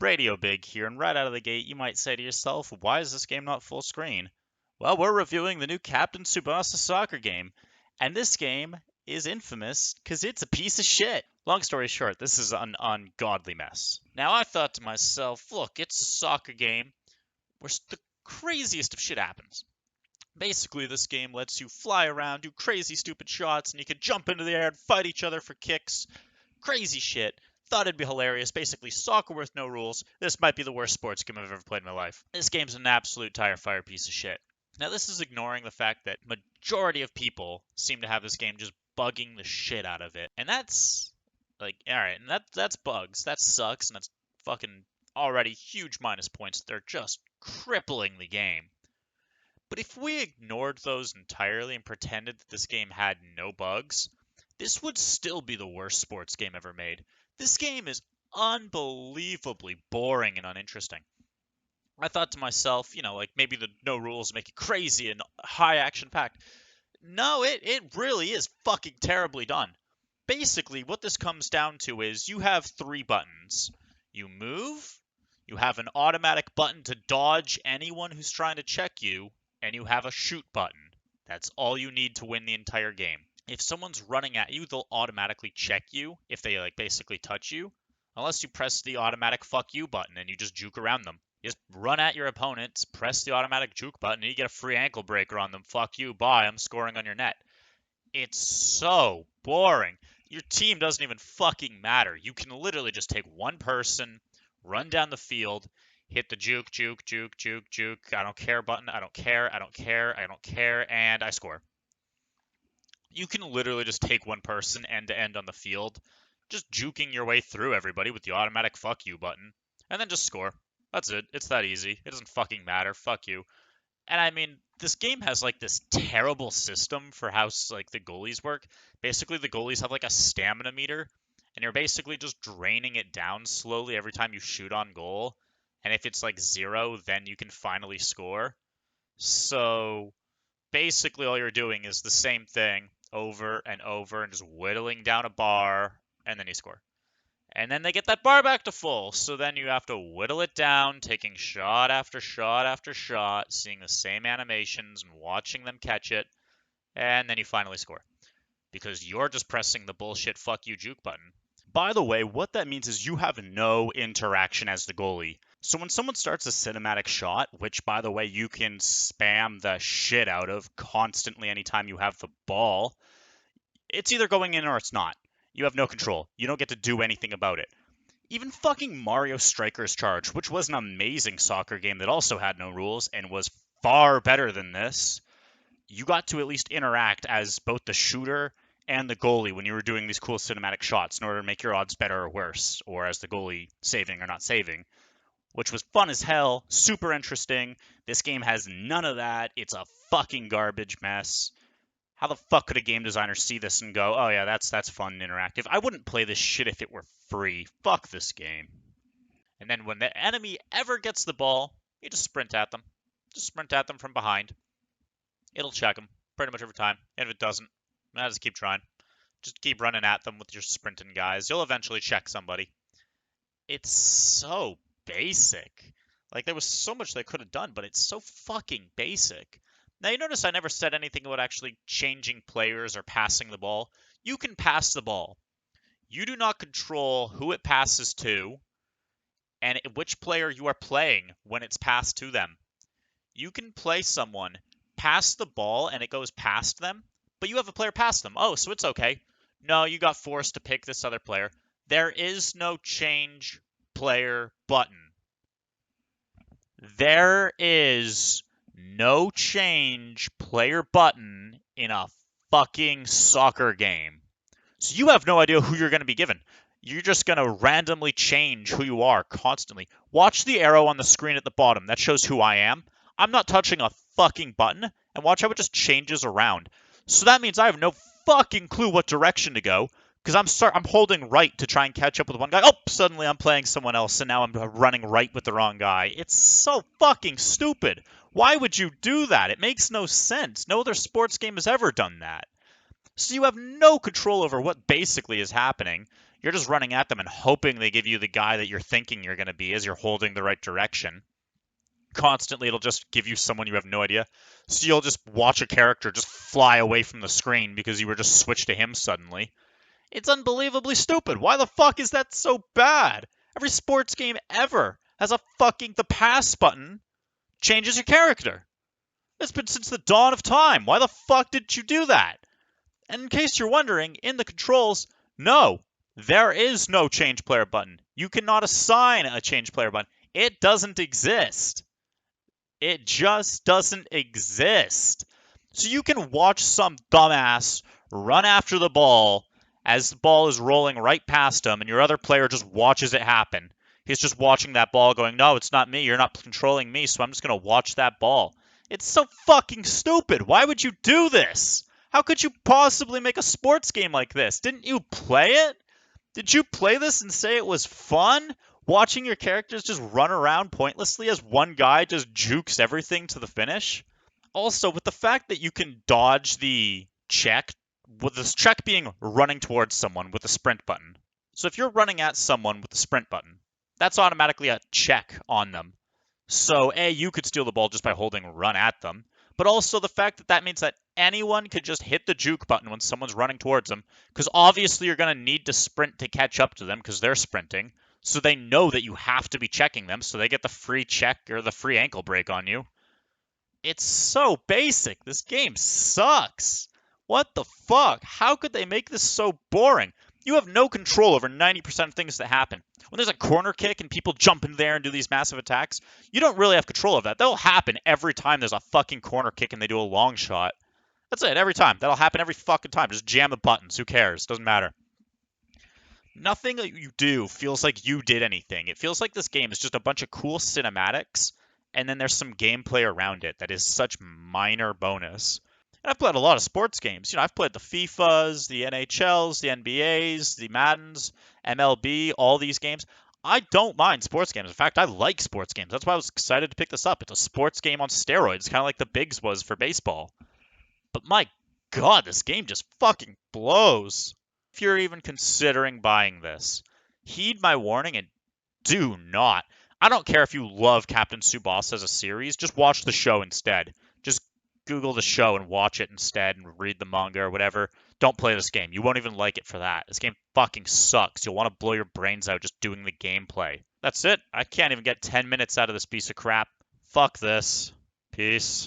Radio Big here, and right out of the gate, you might say to yourself, why is this game not full screen? Well, we're reviewing the new Captain Tsubasa soccer game, and this game is infamous because it's a piece of shit. Long story short, this is an ungodly mess. Now, I thought to myself, look, it's a soccer game where the craziest of shit happens. Basically, this game lets you fly around, do crazy stupid shots, and you can jump into the air and fight each other for kicks. Crazy shit. Thought it'd be hilarious. Basically, soccer with no rules. This might be the worst sports game I've ever played in my life. This game's an absolute tire fire piece of shit. Now, this is ignoring the fact that majority of people seem to have this game just bugging the shit out of it. And that's, like, alright, and that's bugs. That sucks, and that's fucking already huge minus points. They're just crippling the game. But if we ignored those entirely and pretended that this game had no bugs, this would still be the worst sports game ever made. This game is unbelievably boring and uninteresting. I thought to myself, like maybe the no rules make it crazy and high action packed. No, it really is fucking terribly done. Basically, what this comes down to is you have 3 buttons. You move, you have an automatic button to dodge anyone who's trying to check you, and you have a shoot button. That's all you need to win the entire game. If someone's running at you, they'll automatically check you if they basically touch you, unless you press the automatic fuck you button and you just juke around them. You just run at your opponents, press the automatic juke button, and you get a free ankle breaker on them. Fuck you, bye, I'm scoring on your net. It's so boring. Your team doesn't even fucking matter. You can literally just take one person, run down the field, hit the juke, I don't care button, I don't care, and I score. You can literally just take one person end to end on the field, just juking your way through everybody with the automatic fuck you button, and then just score. That's it. It's that easy. It doesn't fucking matter. Fuck you. And I mean, this game has like this terrible system for how like the goalies work. Basically, the goalies have like a stamina meter, and you're basically just draining it down slowly every time you shoot on goal. And if it's like 0, then you can finally score. So basically all you're doing is the same thing over and over and just whittling down a bar, and then you score. And then they get that bar back to full, so then you have to whittle it down, taking shot after shot after shot, seeing the same animations and watching them catch it, and then you finally score. Because you're just pressing the bullshit fuck you juke button. By the way, what that means is you have no interaction as the goalie. So when someone starts a cinematic shot, which by the way you can spam the shit out of constantly anytime you have the ball, it's either going in or it's not. You have no control. You don't get to do anything about it. Even fucking Mario Strikers Charge, which was an amazing soccer game that also had no rules and was far better than this, you got to at least interact as both the shooter and the goalie when you were doing these cool cinematic shots in order to make your odds better or worse, or as the goalie saving or not saving, which was fun as hell, super interesting. This game has none of that. It's a fucking garbage mess. How the fuck could a game designer see this and go, oh yeah, that's fun and interactive? I wouldn't play this shit if it were free. Fuck this game. And then when the enemy ever gets the ball, you just sprint at them. Just sprint at them from behind. It'll check them pretty much every time. And if it doesn't, just keep trying. Just keep running at them with your sprinting guys. You'll eventually check somebody. It's so basic. Like, there was so much they could have done, but it's so fucking basic. Now, you notice I never said anything about actually changing players or passing the ball. You can pass the ball. You do not control who it passes to and which player you are playing when it's passed to them. You can play someone, pass the ball, and it goes past them, but you have a player past them. Oh, so it's okay. No, you got forced to pick this other player. There is no change player button. There is no change player button in a fucking soccer game. So you have no idea who you're going to be given. You're just going to randomly change who you are constantly. Watch the arrow on the screen at the bottom. That shows who I am. I'm not touching a fucking button. And watch how it just changes around. So that means I have no fucking clue what direction to go. Because I'm holding right to try and catch up with one guy. Oh, suddenly I'm playing someone else, and now I'm running right with the wrong guy. It's so fucking stupid. Why would you do that? It makes no sense. No other sports game has ever done that. So you have no control over what basically is happening. You're just running at them and hoping they give you the guy that you're thinking you're going to be as you're holding the right direction. Constantly, it'll just give you someone you have no idea. So you'll just watch a character just fly away from the screen because you were just switched to him suddenly. It's unbelievably stupid. Why the fuck is that so bad? Every sports game ever has a fucking the pass button changes your character. It's been since the dawn of time. Why the fuck did you do that? And in case you're wondering, in the controls, no, there is no change player button. You cannot assign a change player button. It doesn't exist. It just doesn't exist. So you can watch some dumbass run after the ball as the ball is rolling right past him, and your other player just watches it happen. He's just watching that ball going, no, it's not me. You're not controlling me, so I'm just going to watch that ball. It's so fucking stupid. Why would you do this? How could you possibly make a sports game like this? Didn't you play it? Did you play this and say it was fun? Watching your characters just run around pointlessly as one guy just jukes everything to the finish? Also, with the fact that you can dodge the check, with this check being running towards someone with the sprint button. So if you're running at someone with the sprint button, that's automatically a check on them. So A, you could steal the ball just by holding run at them, but also the fact that that means that anyone could just hit the juke button when someone's running towards them, because obviously you're going to need to sprint to catch up to them because they're sprinting, so they know that you have to be checking them, so they get the free check or the free ankle break on you. It's so basic. This game sucks. What the fuck? How could they make this so boring? You have no control over 90% of things that happen. When there's a corner kick and people jump in there and do these massive attacks, you don't really have control of that. That'll happen every time there's a fucking corner kick and they do a long shot. That's it, every time. That'll happen every fucking time. Just jam the buttons. Who cares? Doesn't matter. Nothing that you do feels like you did anything. It feels like this game is just a bunch of cool cinematics, and then there's some gameplay around it that is such minor bonus. And I've played a lot of sports games. I've played the FIFAs, the NHLs, the NBAs, the Maddens, MLB, all these games. I don't mind sports games. In fact, I like sports games. That's why I was excited to pick this up. It's a sports game on steroids, kind of like the Bigs was for baseball. But my god, this game just fucking blows. If you're even considering buying this, heed my warning and do not. I don't care if you love Captain Tsubasa as a series, just watch the show instead. Just Google the show and watch it instead and read the manga or whatever. Don't play this game. You won't even like it for that. This game fucking sucks. You'll want to blow your brains out just doing the gameplay. That's it. I can't even get 10 minutes out of this piece of crap. Fuck this. Peace.